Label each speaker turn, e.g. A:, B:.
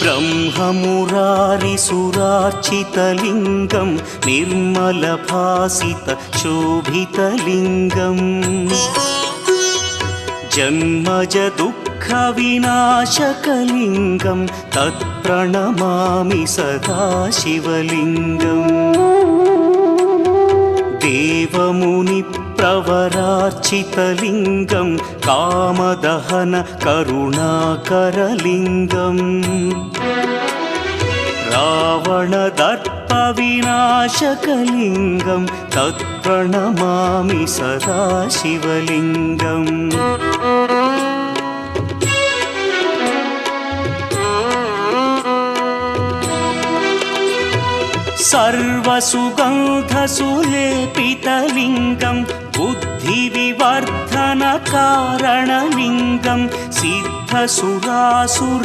A: ब्रह्ममुरारिसुरार्चितलिङ्गं निर्मलभासितशोभितलिङ्गम् जन्मजदुःखविनाशकलिङ्गं तत्प्रणमामि सदा शिवलिङ्गम् देवमुनिप्रवरार्चितलिङ्गं कामदहन करुणाकरलिङ्गम् रावणदर्पविनाशकलिङ्गं तत्प्रणमामि सदा शिवलिङ्गम् सर्वसुगन्धसुलेपितलिङ्गं बुद्धिविवर्धनकारणलिङ्गं सिद्धसुरासुर